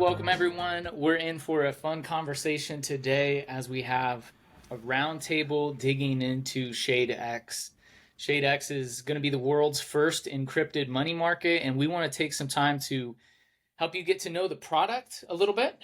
welcome everyone. We're in for a fun conversation today as we have a roundtable digging into ShadeX. ShadeX is going to be the world's first encrypted money market, and we want to take some time to help you get to know the product a little bit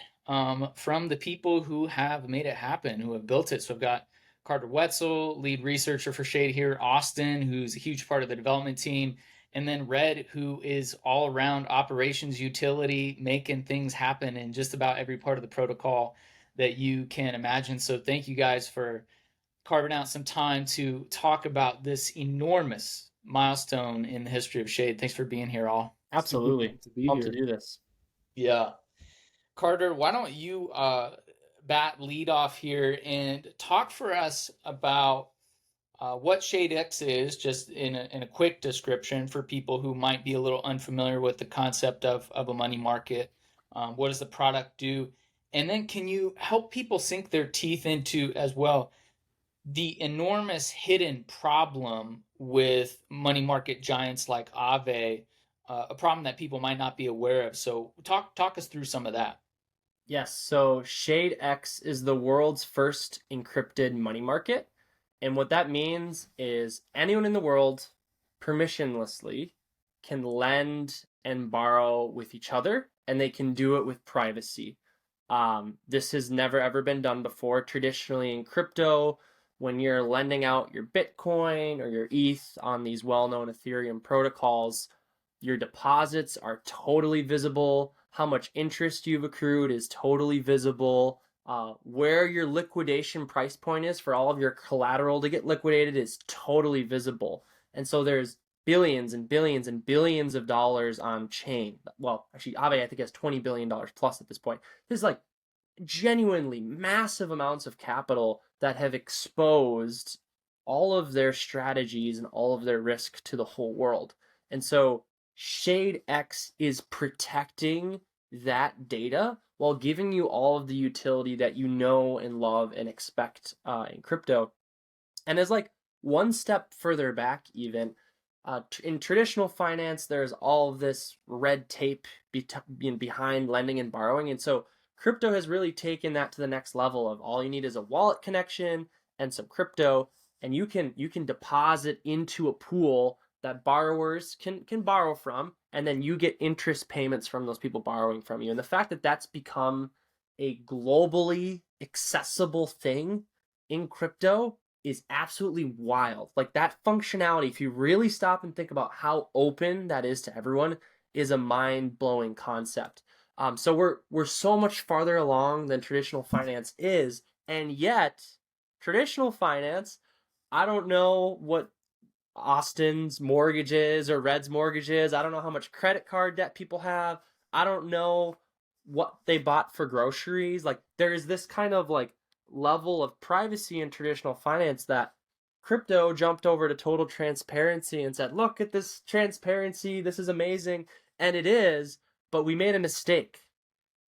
from the people who have made it happen, who have built it. So I've got Carter Wetzel, lead researcher for Shade here, Austin, who's a huge part of the development team, and then Red, who is all around operations utility, making things happen in just about every part of the protocol that you can imagine. So thank you guys for carving out some time to talk about this enormous milestone in the history of Shade. Thanks for being here, all. Super Absolutely. pumped to be Pumped to here. do this. Yeah. Carter, why don't you bat lead off here and talk for us about what ShadeX is, just in a quick description for people who might be a little unfamiliar with the concept of a money market. What does the product do? And then can you help people sink their teeth into as well the enormous hidden problem with money market giants like Aave, a problem that people might not be aware of. So talk us through some of that. Yes, so ShadeX is the world's first encrypted money market. And what that means is anyone in the world permissionlessly can lend and borrow with each other, and they can do it with privacy. This has never ever been done before. Traditionally in crypto, when you're lending out your Bitcoin or your ETH on these well-known Ethereum protocols, your deposits are totally visible. How much interest you've accrued is totally visible. Where your liquidation price point is for all of your collateral to get liquidated is totally visible. And so there's billions and billions and billions of dollars on chain. Well, actually, Aave, I think, has $20 billion plus at this point. There's like genuinely massive amounts of capital that have exposed all of their strategies and all of their risk to the whole world. And so ShadeX is protecting that data while giving you all of the utility that you know and love and expect in crypto. And as like one step further back, even in traditional finance, there's all of this red tape behind lending and borrowing. And so crypto has really taken that to the next level of all you need is a wallet connection and some crypto, and you can deposit into a pool that borrowers can borrow from, and then you get interest payments from those people borrowing from you. And the fact that that's become a globally accessible thing in crypto is absolutely wild. Like that functionality, if you really stop and think about how open that is to everyone, is a mind-blowing concept. So we're so much farther along than traditional finance is, and yet traditional finance, I don't know what Austin's mortgages or Red's mortgages. I don't know how much credit card debt people have. I don't know what they bought for groceries. Like there is this kind of like level of privacy in traditional finance that crypto jumped over to total transparency and said, "Look at this transparency. This is amazing." And it is, but we made a mistake.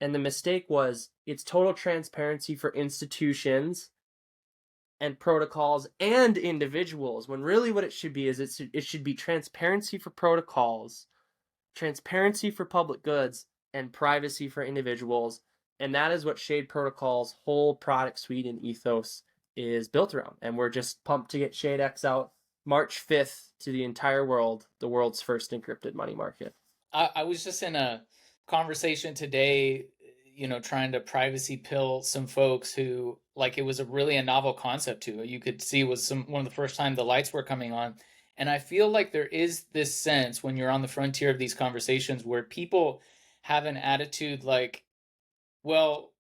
And the mistake was it's total transparency for institutions and protocols and individuals, when really what it should be is it should be transparency for protocols, transparency for public goods, and privacy for individuals. And that is what Shade Protocol's whole product suite and ethos is built around. And we're just pumped to get ShadeX out March 5th to the entire world, the world's first encrypted money market. I was just in a conversation today, trying to privacy pill some folks who like it was a novel concept to it. You could see it was one of the first time the lights were coming on. And I feel like there is this sense when you're on the frontier of these conversations where people have an attitude like, well,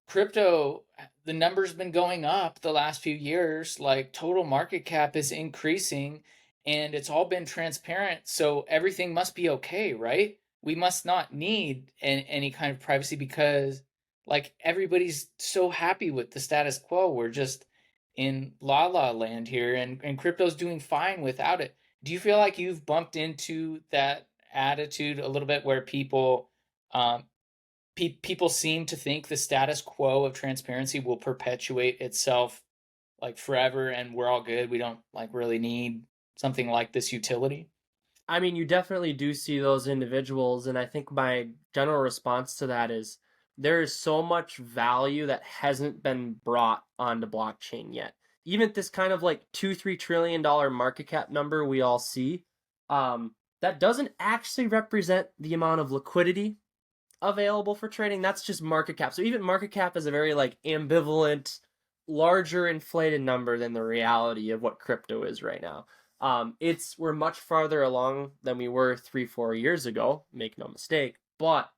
crypto, the number's been going up the last few years, like total market cap is increasing and it's all been transparent, so everything must be okay, right? We must not need any kind of privacy because like everybody's so happy with the status quo. We're just in la la land here, and crypto's doing fine without it. Do you feel like you've bumped into that attitude a little bit where um, people seem to think the status quo of transparency will perpetuate itself like forever and we're all good, we don't like really need something like this utility? I mean, you definitely do see those individuals, and I think my general response to that is there is so much value that hasn't been brought onto blockchain yet. Even at this kind of like $2-3 trillion market cap number we all see, that doesn't actually represent the amount of liquidity available for trading. That's just market cap. So even market cap is a very like ambivalent, larger inflated number than the reality of what crypto is right now. We're much farther along than we were 3-4 years ago. Make no mistake, but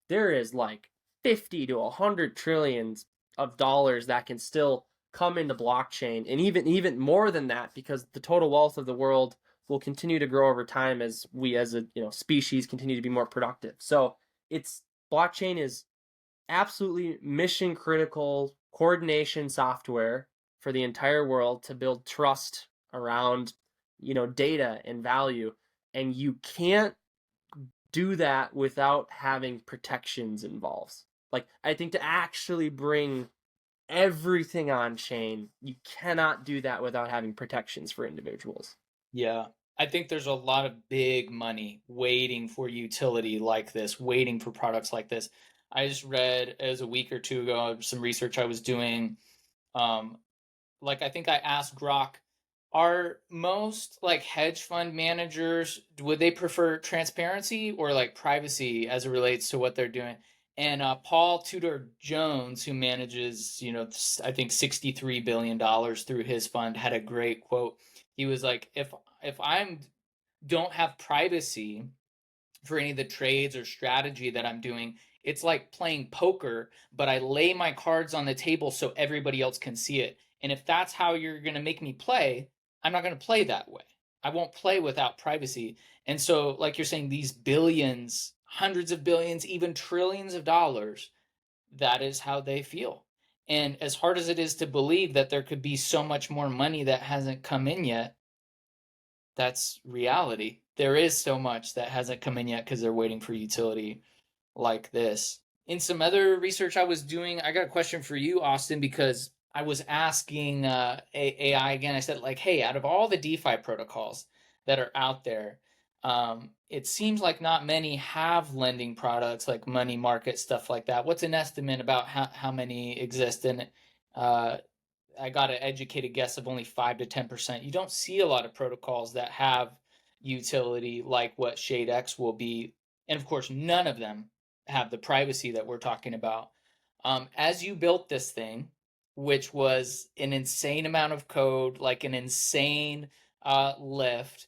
there is like 50 to 100 trillions of dollars that can still come into blockchain, and even more than that, because the total wealth of the world will continue to grow over time as we as a species continue to be more productive. So it's blockchain is absolutely mission critical coordination software for the entire world to build trust around data and value, and you can't do that without having protections involved. Like, I think to actually bring everything on chain, you cannot do that without having protections for individuals. Yeah. I think there's a lot of big money waiting for utility like this, waiting for products like this. I just read as a week or two ago some research I was doing. Um, like I think I asked Grok, are most like hedge fund managers, would they prefer transparency or like privacy as it relates to what they're doing? And Paul Tudor Jones, who manages, I think $63 billion through his fund, had a great quote. He was like, if I'm don't have privacy for any of the trades or strategy that I'm doing, it's like playing poker, but I lay my cards on the table so everybody else can see it. And if that's how you're going to make me play, I'm not going to play that way. I won't play without privacy. And so, like you're saying, these billions, hundreds of billions, even trillions of dollars, that is how they feel. And as hard as it is to believe that there could be so much more money that hasn't come in yet, that's reality. There is so much that hasn't come in yet because they're waiting for utility like this. In some other research I was doing, I got a question for you, Austin, because I was asking AI again. I said, like, hey, out of all the DeFi protocols that are out there, it seems like not many have lending products like money market stuff like that. What's an estimate about how many exist? And uh, I got an educated guess of only 5 to 10%. You don't see a lot of protocols that have utility like what ShadeX will be. And of course, none of them have the privacy that we're talking about. As you built this thing, which was an insane amount of code, like an insane lift,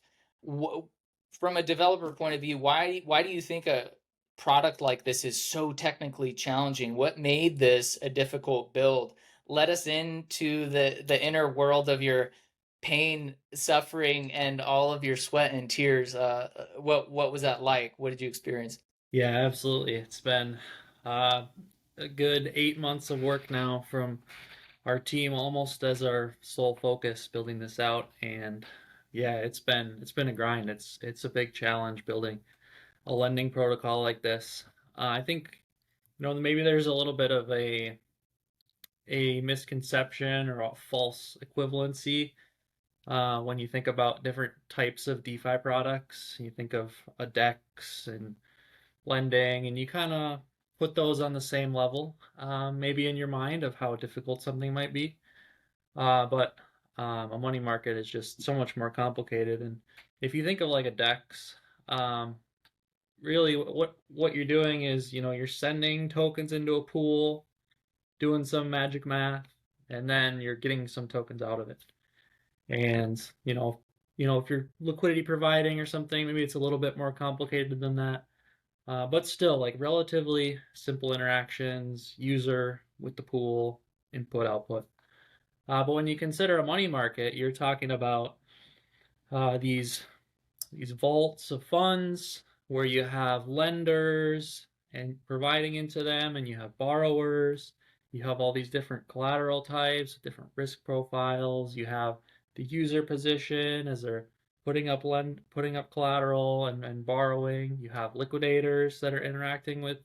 from a developer point of view, why do you think a product like this is so technically challenging? What made this a difficult build? Let us into the inner world of your pain, suffering, and all of your sweat and tears. What was that like? What did you experience? Yeah, absolutely. It's been uh, a good 8 months of work now from our team, almost as our sole focus building this out. And yeah, it's been a grind. It's a big challenge building a lending protocol like this. I think maybe there's a little bit of a misconception or a false equivalency when you think about different types of DeFi products. You think of a DEX and lending, and you kind of put those on the same level, maybe in your mind of how difficult something might be. But a money market is just so much more complicated. And if you think of like a DEX, um, really what you're doing is you're sending tokens into a pool, doing some magic math, and then you're getting some tokens out of it. And if you're liquidity providing or something, maybe it's a little bit more complicated than that. But still, like relatively simple interactions, user with the pool, input, output. But when you consider a money market, you're talking about these vaults of funds where you have lenders and providing into them, and you have borrowers. You have all these different collateral types, different risk profiles. You have the user position as they're putting up collateral and borrowing. You have liquidators that are interacting with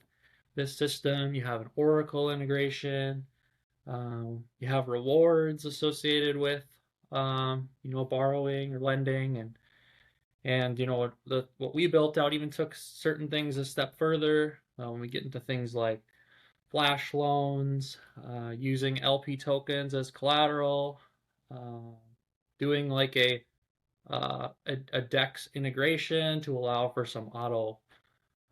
this system. You have an Oracle integration. You have rewards associated with borrowing or lending, and what we built out even took certain things a step further when we get into things like flash loans, using LP tokens as collateral, uh, doing like a DEX integration to allow for some auto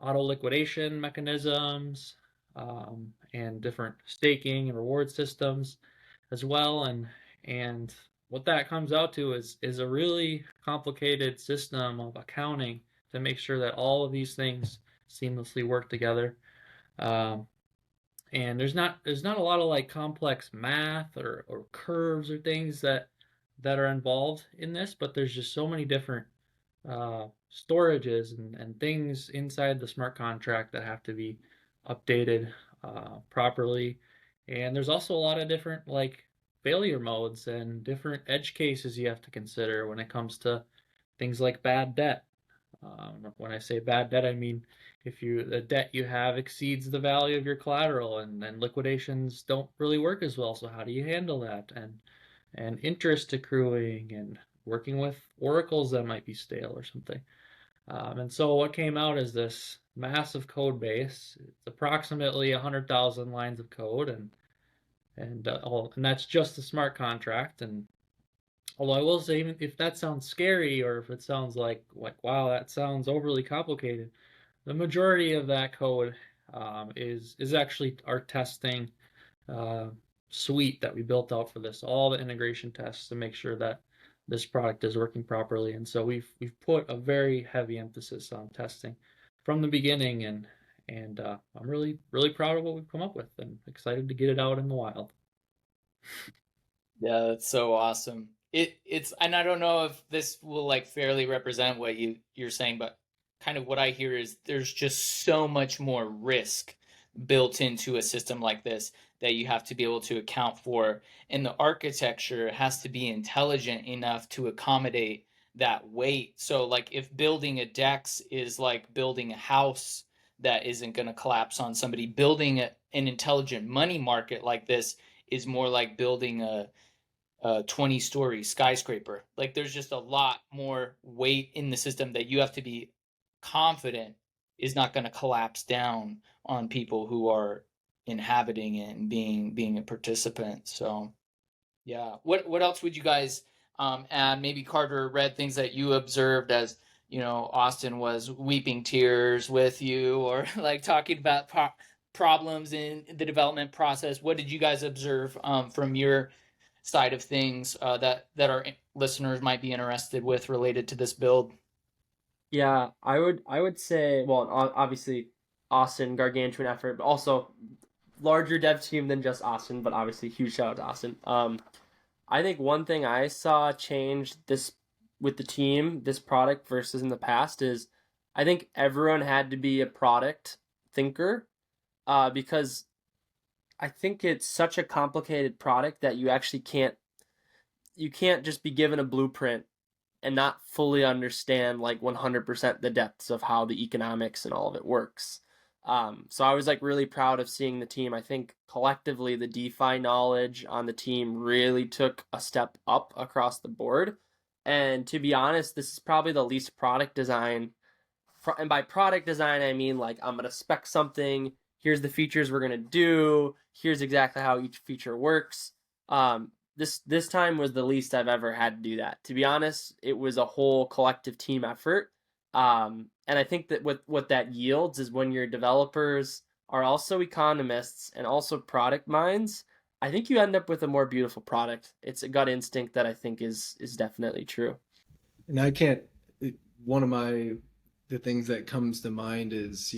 liquidation mechanisms, and different staking and reward systems as well. And what that comes out to is a really complicated system of accounting to make sure that all of these things seamlessly work together. Um, and there's not a lot of like complex math or curves or things that are involved in this, but there's just so many different storages and things inside the smart contract that have to be updated properly. And there's also a lot of different like failure modes and different edge cases you have to consider when it comes to things like bad debt. When I say bad debt, I mean if the debt you have exceeds the value of your collateral, and liquidations don't really work as well. So how do you handle that? And interest accruing and working with oracles that might be stale or something. And so what came out is this massive code base. It's approximately 100,000 lines of code, and that's just the smart contract. And although I will say, even if that sounds scary, or if it sounds like wow, that sounds overly complicated, the majority of that code is actually our testing uh, suite that we built out for this, all the integration tests to make sure that this product is working properly. And so we've put a very heavy emphasis on testing from the beginning, and I'm really proud of what we've come up with and excited to get it out in the wild. Yeah, that's so awesome. It's and I don't know if this will like fairly represent what you're saying, but kind of what I hear is there's just so much more risk built into a system like this that you have to be able to account for, and the architecture has to be intelligent enough to accommodate that weight. So like if building a DEX is like building a house that isn't going to collapse on somebody, building an intelligent money market like this is more like building a 20-story skyscraper. Like there's just a lot more weight in the system that you have to be confident is not going to collapse down on people who are inhabiting it and being a participant. So yeah, what else would you guys add? Maybe Carter read things that you observed as Austin was weeping tears with you, or like talking about problems in the development process. What did you guys observe from your side of things that our listeners might be interested with related to this build? Yeah, I would say, well, obviously Austin, gargantuan effort, but also larger dev team than just Austin, but obviously huge shout out to Austin. I think one thing I saw change this with the team, this product versus in the past is I think everyone had to be a product thinker, because I think it's such a complicated product that you can't just be given a blueprint and not fully understand like 100% the depths of how the economics and all of it works. So I was like really proud of seeing the team. I think collectively the DeFi knowledge on the team really took a step up across the board. And to be honest, this is probably the least product design. And by product design, I mean like I'm gonna spec something. Here's the features we're gonna do. Here's exactly how each feature works. This time was the least I've ever had to do that. To be honest, it was a whole collective team effort. And I think that what that yields is when your developers are also economists and also product minds, I think you end up with a more beautiful product. It's a gut instinct that I think is definitely true. And I can't, one of the things that comes to mind is,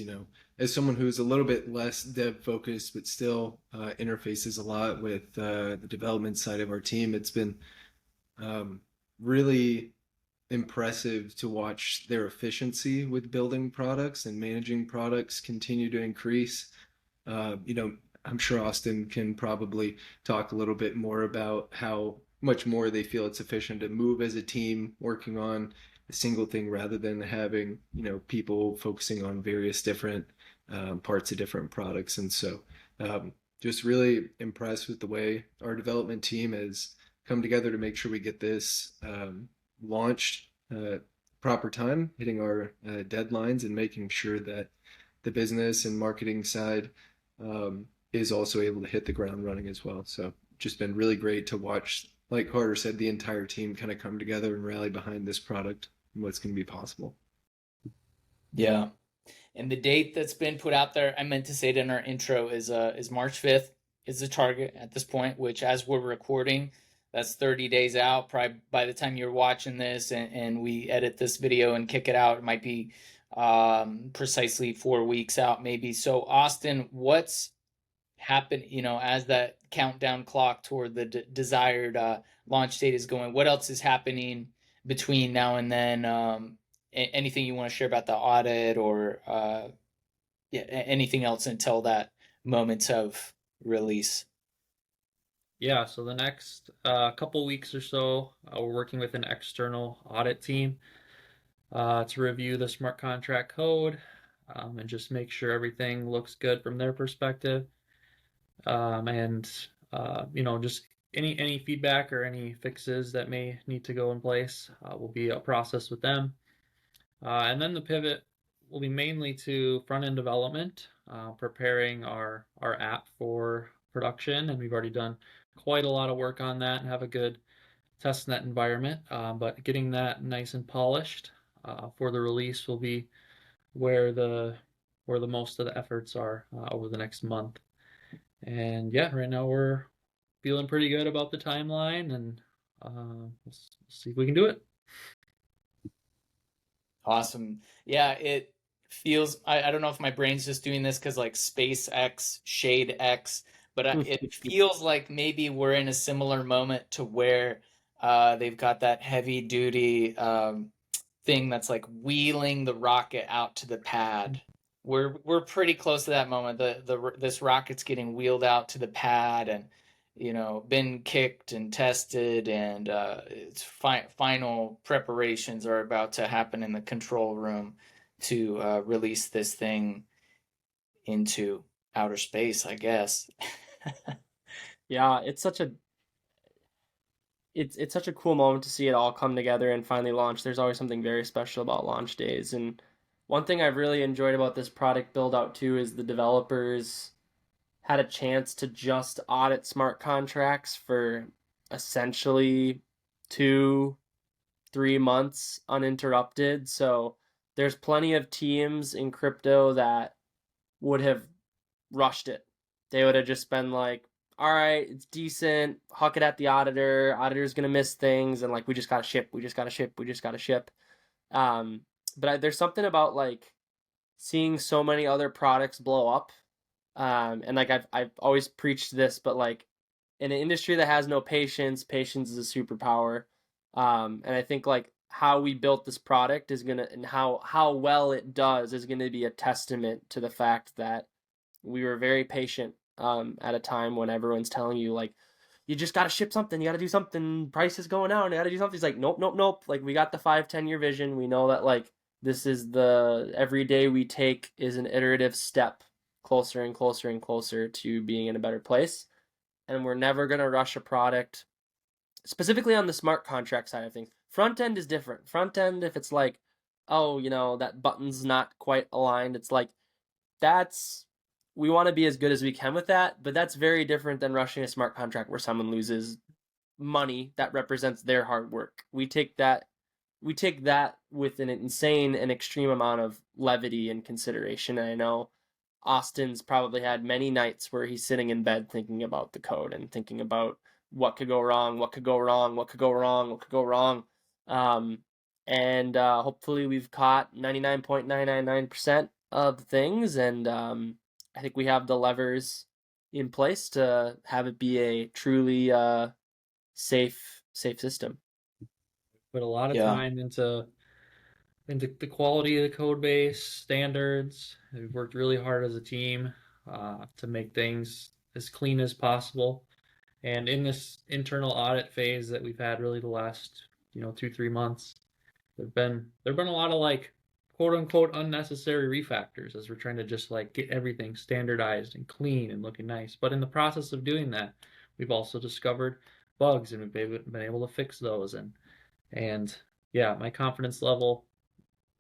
as someone who's a little bit less dev focused, but still interfaces a lot with the development side of our team, it's been really impressive to watch their efficiency with building products and managing products continue to increase. I'm sure Austin can probably talk a little bit more about how much more they feel it's efficient to move as a team working on a single thing rather than having, people focusing on various different parts of different products. And so just really impressed with the way our development team has come together to make sure we get this launched proper time, hitting our deadlines and making sure that the business and marketing side is also able to hit the ground running as well. So just been really great to watch, like Carter said, the entire team kind of come together and rally behind this product and what's going to be possible. Yeah. And the date that's been put out there, I meant to say it in our intro, is March 5th is the target at this point, which as we're recording, that's 30 days out. Probably by the time you're watching this and we edit this video and kick it out, it might be precisely 4 weeks out, maybe. So, Austin, what's happened, as that countdown clock toward the desired launch date is going? What else is happening between now and then? Anything you want to share about the audit or yeah, anything else until that moment of release? Yeah, so the next couple weeks or so, we're working with an external audit team to review the smart contract code and just make sure everything looks good from their perspective. And just any feedback or any fixes that may need to go in place will be a process with them. And then the pivot will be mainly to front-end development, preparing our app for production, and we've already done quite a lot of work on that and have a good testnet environment. But getting that nice and polished for the release will be where the most of the efforts are over the next month. And yeah, right now we're feeling pretty good about the timeline, and we'll see if we can do it. Awesome. Yeah, it feels, I don't know if my brain's just doing this because like SpaceX, ShadeX, but it feels like maybe we're in a similar moment to where they've got that heavy duty thing that's like wheeling the rocket out to the pad. We're pretty close to that moment. This rocket's getting wheeled out to the pad and been kicked and tested, and its final preparations are about to happen in the control room to release this thing into outer space, I guess. Yeah, it's such a cool moment to see it all come together and finally launch. There's always something very special about launch days. And one thing I've really enjoyed about this product build out too is the developers had a chance to just audit smart contracts for essentially 2-3 months uninterrupted. So there's plenty of teams in crypto that would have rushed it. They would have just been like, all right, it's decent, huck it at the auditor. Auditor's gonna miss things, and like we just gotta ship. But there's something about like seeing so many other products blow up, and like I've always preached this, but like in an industry that has no patience, patience is a superpower. And I think like how we built this product is gonna, and how well it does is gonna be a testament to the fact that we were very patient at a time when everyone's telling you like you just got to ship something, you got to do something, price is going out, you got to do something. It's like nope, like we got the 5-10 year vision. We know that like this is the every day we take is an iterative step closer and closer and closer to being in a better place, and we're never going to rush a product, specifically on the smart contract side of things. Front end is different. Front end, if it's like, oh, that button's not quite aligned, it's like that's, we want to be as good as we can with that, but that's very different than rushing a smart contract where someone loses money that represents their hard work. We take that with an insane and extreme amount of levity and consideration. And I know Austin's probably had many nights where he's sitting in bed thinking about the code and thinking about what could go wrong, and hopefully we've caught 99.999% of things, and I think we have the levers in place to have it be a truly safe system. Put a lot of time into the quality of the code base, standards. We've worked really hard as a team to make things as clean as possible. And in this internal audit phase that we've had really the last 2-3 months, there've been a lot of like quote unquote unnecessary refactors as we're trying to just like get everything standardized and clean and looking nice. But in the process of doing that, we've also discovered bugs, and we've been able to fix those. And yeah, my confidence level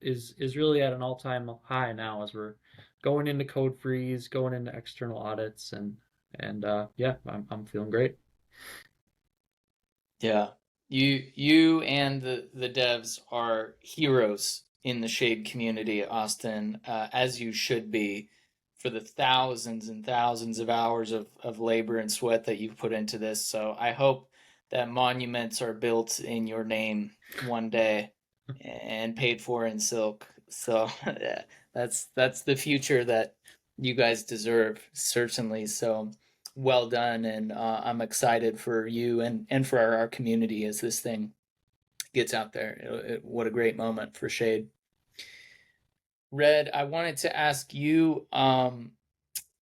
is really at an all-time high now as we're going into code freeze, going into external audits, and yeah, I'm feeling great. Yeah. You and the devs are heroes in the Shade community, Austin, as you should be, for the thousands and thousands of hours of labor and sweat that you've put into this. So I hope that monuments are built in your name one day and paid for in silk. So yeah, that's the future that you guys deserve, certainly. So well done, and I'm excited for you and for our community as this thing gets out there. What a great moment for Shade. Red, I wanted to ask you, from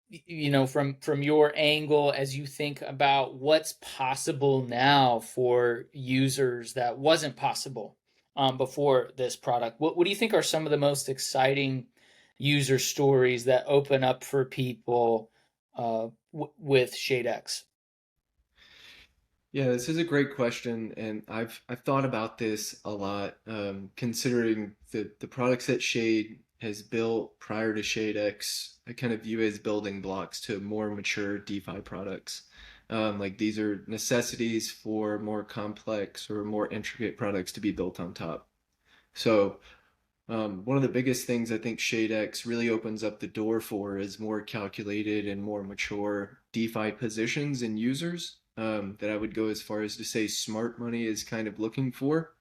your angle, as you think about what's possible now for users that wasn't possible before this product. What do you think are some of the most exciting user stories that open up for people with ShadeX? Yeah, this is a great question, and I've thought about this a lot, considering the products that Shade has built prior to ShadeX. I kind of view as building blocks to more mature DeFi products. Like these are necessities for more complex or more intricate products to be built on top. So one of the biggest things I think ShadeX really opens up the door for is more calculated and more mature DeFi positions and users, that I would go as far as to say smart money is kind of looking for.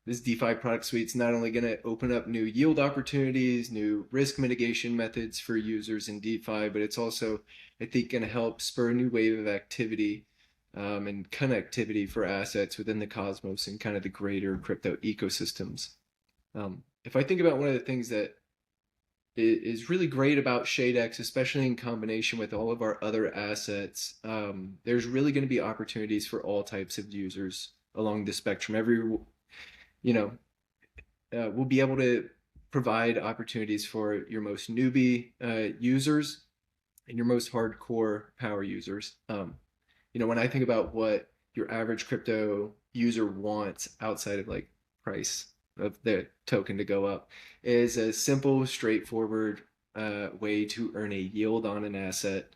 This DeFi product suite is not only going to open up new yield opportunities, new risk mitigation methods for users in DeFi, but it's also, I think, going to help spur a new wave of activity, and connectivity for assets within the Cosmos and kind of the greater crypto ecosystems. If I think about one of the things that is really great about ShadeX, especially in combination with all of our other assets, there's really going to be opportunities for all types of users along the spectrum. You know, we'll be able to provide opportunities for your most newbie users and your most hardcore power users. When I think about what your average crypto user wants outside of like price of the token to go up, is a simple, straightforward way to earn a yield on an asset,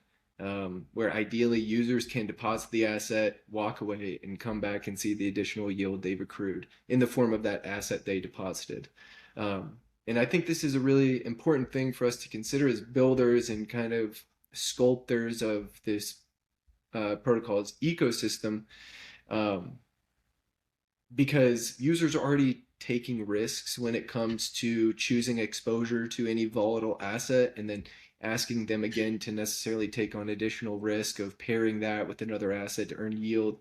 where ideally users can deposit the asset, walk away, and come back and see the additional yield they've accrued in the form of that asset they deposited. And I think this is a really important thing for us to consider as builders and kind of sculptors of this protocol's ecosystem, um, because users are already taking risks when it comes to choosing exposure to any volatile asset and then asking them again to necessarily take on additional risk of pairing that with another asset to earn yield,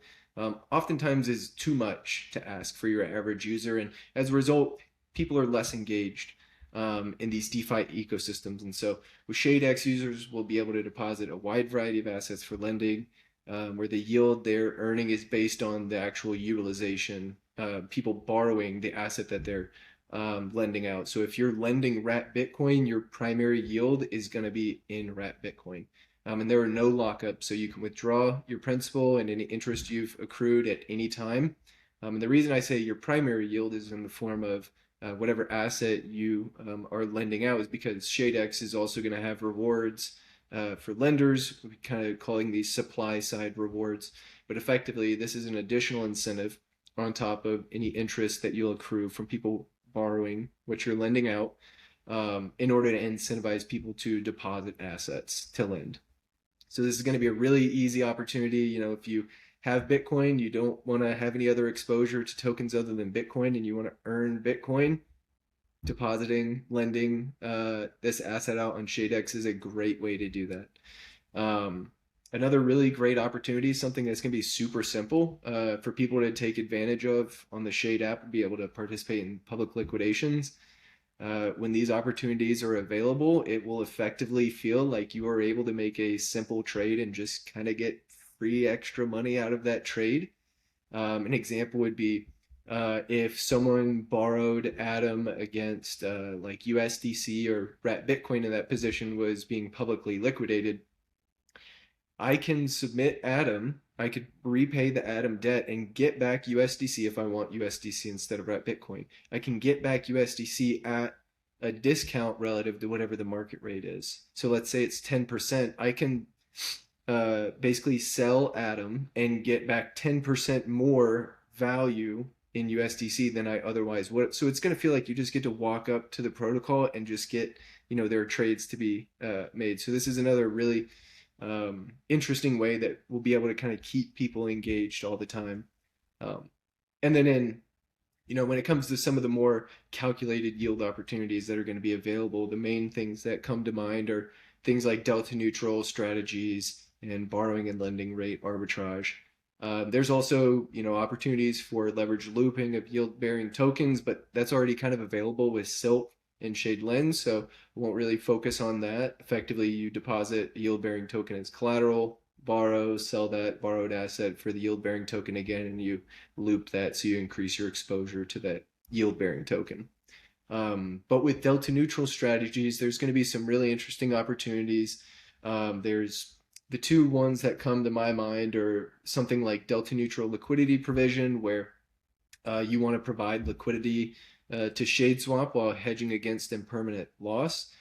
oftentimes is too much to ask for your average user. And as a result, people are less engaged in these DeFi ecosystems. And so with ShadeX, users will be able to deposit a wide variety of assets for lending, where the yield they're earning is based on the actual utilization, people borrowing the asset that they're lending out. So if you're lending rat Bitcoin, your primary yield is going to be in rat Bitcoin. And there are no lockups, so you can withdraw your principal and any interest you've accrued at any time. And the reason I say your primary yield is in the form of whatever asset you are lending out is because ShadeX is also going to have rewards for lenders, kind of calling these supply side rewards. But effectively, this is an additional incentive on top of any interest that you'll accrue from people borrowing what you're lending out, in order to incentivize people to deposit assets to lend. So this is going to be a really easy opportunity. If you have Bitcoin, you don't want to have any other exposure to tokens other than Bitcoin, and you want to earn Bitcoin, depositing, lending this asset out on ShadeX is a great way to do that. Another really great opportunity, something that's going to be super simple for people to take advantage of on the Shade app and be able to participate in public liquidations. When these opportunities are available, it will effectively feel like you are able to make a simple trade and just kind of get free extra money out of that trade. An example would be if someone borrowed Atom against like USDC or Rat Bitcoin, and that position was being publicly liquidated, I can submit Atom I could repay the Atom debt and get back USDC if I want USDC instead of at Bitcoin. I can get back USDC at a discount relative to whatever the market rate is. So let's say it's 10%. I can basically sell Atom and get back 10% more value in USDC than I otherwise would. So it's going to feel like you just get to walk up to the protocol and just get, there are trades to be made. So this is another really interesting way that we'll be able to kind of keep people engaged all the time. And then when it comes to some of the more calculated yield opportunities that are going to be available, the main things that come to mind are things like delta neutral strategies and borrowing and lending rate arbitrage. There's also, opportunities for leverage looping of yield-bearing tokens, but that's already kind of available with Silk and Shade Lens, so we won't really focus on that. Effectively, you deposit a yield-bearing token as collateral, borrow, sell that borrowed asset for the yield-bearing token again, and you loop that so you increase your exposure to that yield-bearing token. But with delta neutral strategies, there's going to be some really interesting opportunities. There's the two ones that come to my mind are something like delta neutral liquidity provision, where you want to provide liquidity to shade swap while hedging against impermanent loss.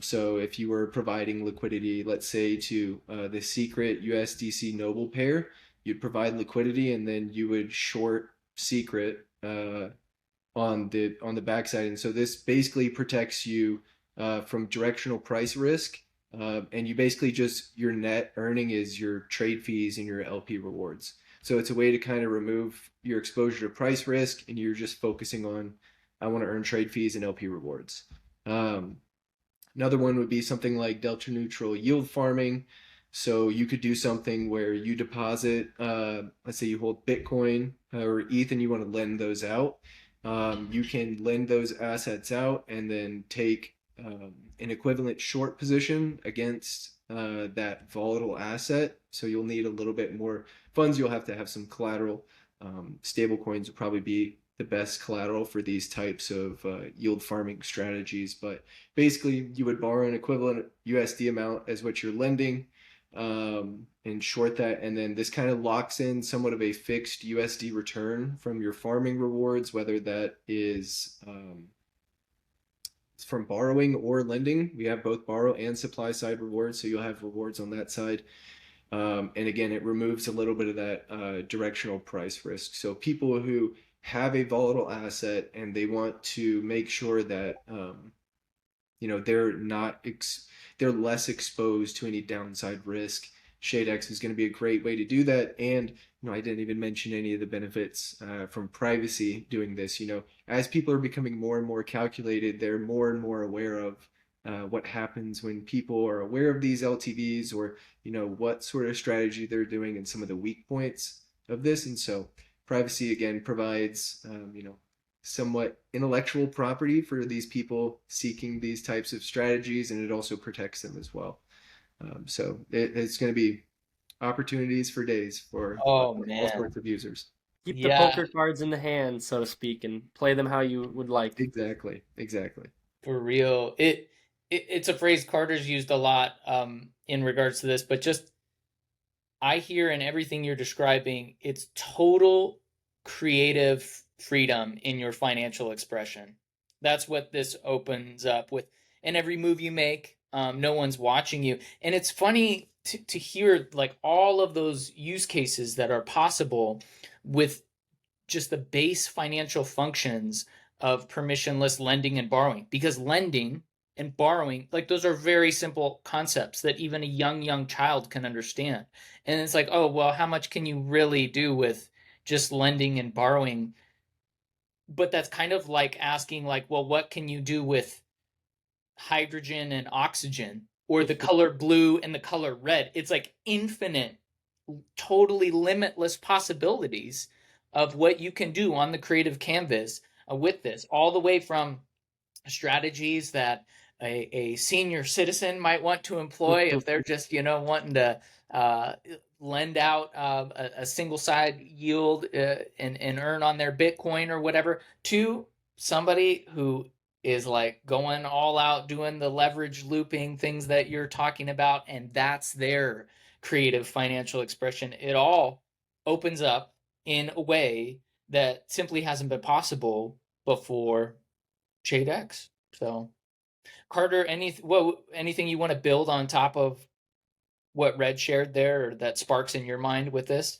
So if you were providing liquidity, let's say to the secret USDC Noble pair, you'd provide liquidity and then you would short secret on the backside. And so this basically protects you from directional price risk. And you basically your net earning is your trade fees and your LP rewards. So it's a way to kind of remove your exposure to price risk, and you're just focusing on, I want to earn trade fees and LP rewards. Another one would be something like delta neutral yield farming. So you could do something where you deposit, let's say you hold Bitcoin or ETH and you want to lend those out. You can lend those assets out and then take an equivalent short position against that volatile asset. So you'll need a little bit more funds. You'll have to have some collateral. Stable coins will probably be the best collateral for these types of yield farming strategies. But basically, you would borrow an equivalent USD amount as what you're lending and short that. And then this kind of locks in somewhat of a fixed USD return from your farming rewards, whether that is from borrowing or lending. We have both borrow and supply side rewards, so you'll have rewards on that side. And again, it removes a little bit of that directional price risk. So people who have a volatile asset and they want to make sure that they're less exposed to any downside risk, ShadeX is going to be a great way to do that. And I didn't even mention any of the benefits from privacy doing this. As people are becoming more and more calculated, they're more and more aware of what happens when people are aware of these LTVs, or what sort of strategy they're doing and some of the weak points of this. And so privacy again provides somewhat intellectual property for these people seeking these types of strategies, and it also protects them as well. So it's going to be opportunities for days for all sorts of users. Keep the poker cards in the hand, so to speak, and play them how you would like. Exactly. For real. It's a phrase Carter's used a lot in regards to this, but just I hear in everything you're describing, it's total creative freedom in your financial expression. That's what this opens up with. And every move you make, no one's watching you. And it's funny to hear like all of those use cases that are possible with just the base financial functions of permissionless lending and borrowing, because lending and borrowing, like those are very simple concepts that even a young child can understand. And it's like, oh, well, how much can you really do with just lending and borrowing? But that's kind of like asking like, well, what can you do with hydrogen and oxygen, or the color blue and the color red? It's like infinite, totally limitless possibilities of what you can do on the creative canvas with this, all the way from strategies that a senior citizen might want to employ if they're just wanting to lend out a single side yield and earn on their Bitcoin or whatever, to somebody who is like going all out doing the leverage looping things that you're talking about, and that's their creative financial expression, it all opens up in a way that simply hasn't been possible before ShadeX. So, Carter, anything you want to build on top of what Red shared there, or that sparks in your mind with this?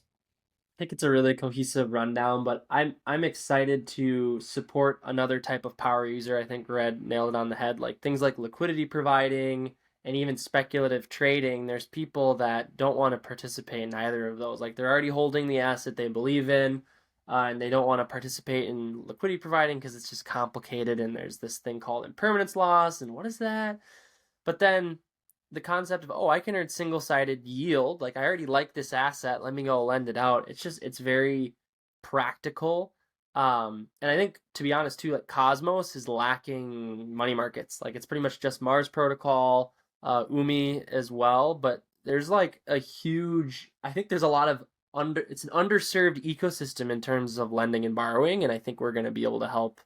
I think it's a really cohesive rundown, but I'm excited to support another type of power user. I think Red nailed it on the head. Like things like liquidity providing and even speculative trading. There's people that don't want to participate in either of those. Like they're already holding the asset they believe in, and they don't want to participate in liquidity providing because it's just complicated. And there's this thing called impermanence loss, and what is that? But then the concept of, oh, I can earn single-sided yield, like I already like this asset, let me go lend it out. It's very practical. And I think, to be honest too, like Cosmos is lacking money markets. Like it's pretty much just Mars protocol, Umi as well, but there's like a huge, I think there's a lot of it's an underserved ecosystem in terms of lending and borrowing, and I think we're going to be able to help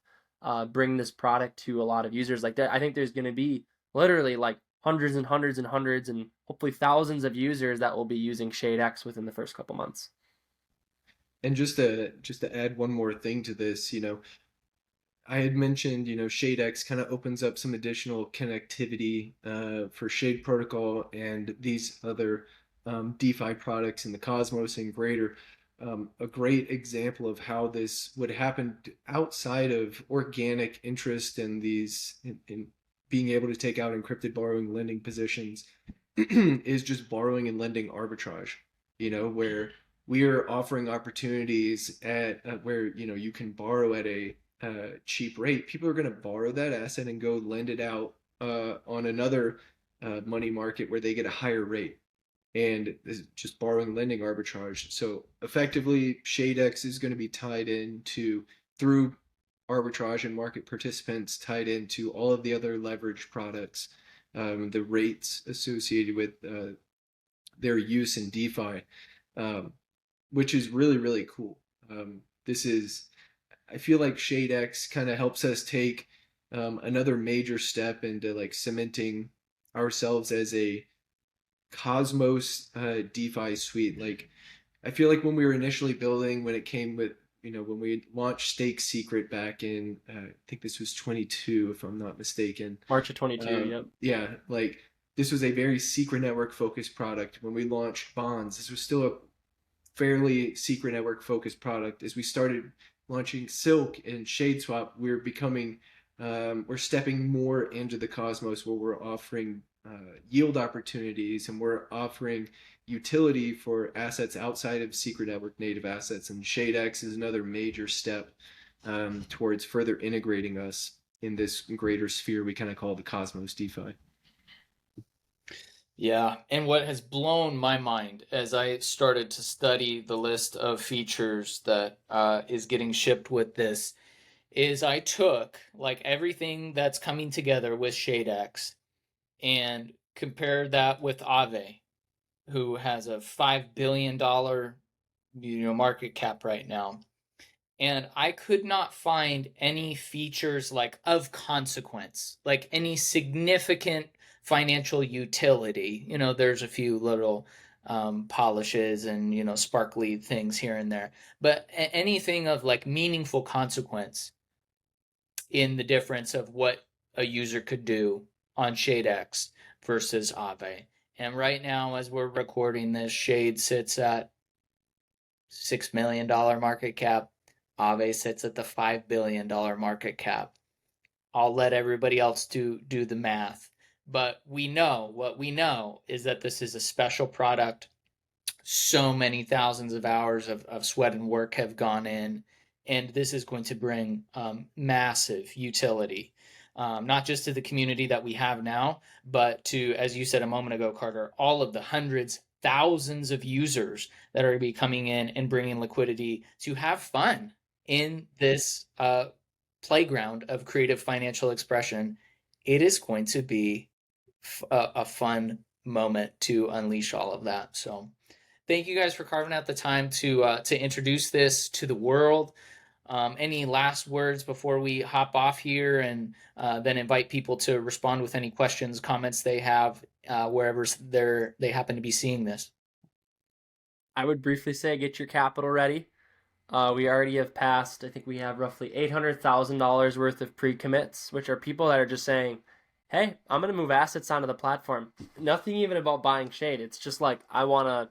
bring this product to a lot of users like that. I think there's going to be literally like hundreds and hundreds and hundreds and hopefully thousands of users that will be using ShadeX within the first couple months. And just to add one more thing to this, I had mentioned, ShadeX kind of opens up some additional connectivity for Shade Protocol and these other DeFi products in the Cosmos and greater. A great example of how this would happen outside of organic interest in in being able to take out encrypted borrowing lending positions is just borrowing and lending arbitrage, where we are offering opportunities at where, you can borrow at a cheap rate. People are going to borrow that asset and go lend it out on another money market where they get a higher rate. And this is just borrowing lending arbitrage. So effectively, ShadeX is going to be tied into through arbitrage and market participants tied into all of the other leverage products, the rates associated with their use in DeFi, which is really, really cool. I feel like ShadeX kind of helps us take another major step into like cementing ourselves as a Cosmos DeFi suite. Like, I feel like when we were initially building, when it came with, when we launched Stake Secret back in, I think this was 22, if I'm not mistaken. March of 22, yep. Yeah, like this was a very secret network focused product. When we launched Bonds, this was still a fairly secret network focused product. As we started launching Silk and ShadeSwap, we're stepping more into the Cosmos where we're offering yield opportunities and we're offering utility for assets outside of secret network native assets. And ShadeX is another major step towards further integrating us in this greater sphere we kind of call the Cosmos DeFi. Yeah, and what has blown my mind as I started to study the list of features that is getting shipped with this is I took like everything that's coming together with ShadeX and compared that with Aave, who has a $5 billion market cap right now. And I could not find any features like of consequence, like any significant financial utility. There's a few little polishes and, sparkly things here and there, but anything of like meaningful consequence in the difference of what a user could do on ShadeX versus Aave. And right now, as we're recording this, Shade sits at $6 million market cap. Aave sits at the $5 billion market cap. I'll let everybody else do the math. But what we know is that this is a special product. So many thousands of hours of sweat and work have gone in, and this is going to bring massive utility, not just to the community that we have now, but to, as you said a moment ago, Carter, all of the hundreds, thousands of users that are going to be coming in and bringing liquidity to have fun in this playground of creative financial expression. It is going to be a fun moment to unleash all of that. So thank you guys for carving out the time to introduce this to the world. Any last words before we hop off here and then invite people to respond with any questions, comments they have wherever they happen to be seeing this? I would briefly say get your capital ready. We already have passed, I think we have roughly $800,000 worth of pre-commits, which are people that are just saying, hey, I'm going to move assets onto the platform. Nothing even about buying Shade. It's just like, I want to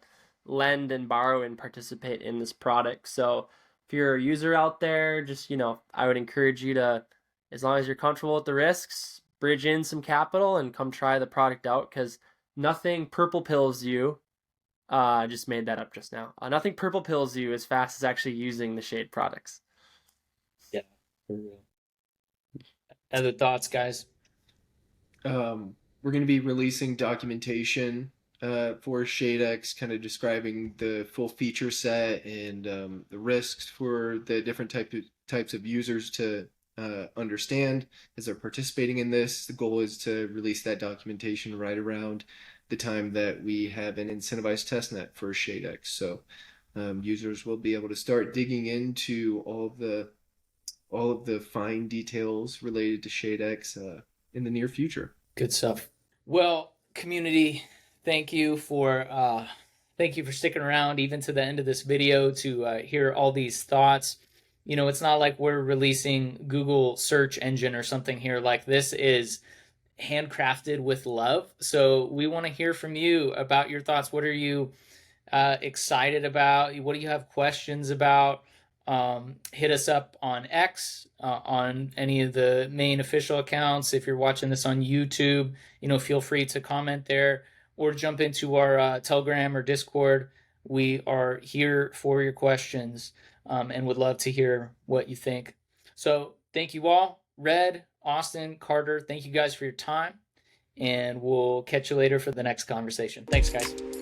lend and borrow and participate in this product. So if you're a user out there, just, I would encourage you to, as long as you're comfortable with the risks, bridge in some capital and come try the product out, because nothing purple pills you. I just made that up just now. Nothing purple pills you as fast as actually using the Shade products. Yeah, for real. Other thoughts, guys? We're going to be releasing documentation for ShadeX, kind of describing the full feature set and the risks for the different types of users to understand as they're participating in this. The goal is to release that documentation right around the time that we have an incentivized testnet for ShadeX. So users will be able to start digging into all of the fine details related to ShadeX in the near future. Good stuff. Well, community, thank you for sticking around even to the end of this video to hear all these thoughts. It's not like we're releasing Google search engine or something here. Like, this is handcrafted with love. So we want to hear from you about your thoughts. What are you excited about? What do you have questions about? Hit us up on X, on any of the main official accounts. If you're watching this on YouTube, feel free to comment there or jump into our Telegram or Discord. We are here for your questions and would love to hear what you think. So thank you all. Red, Austin, Carter, thank you guys for your time, and we'll catch you later for the next conversation. Thanks, guys.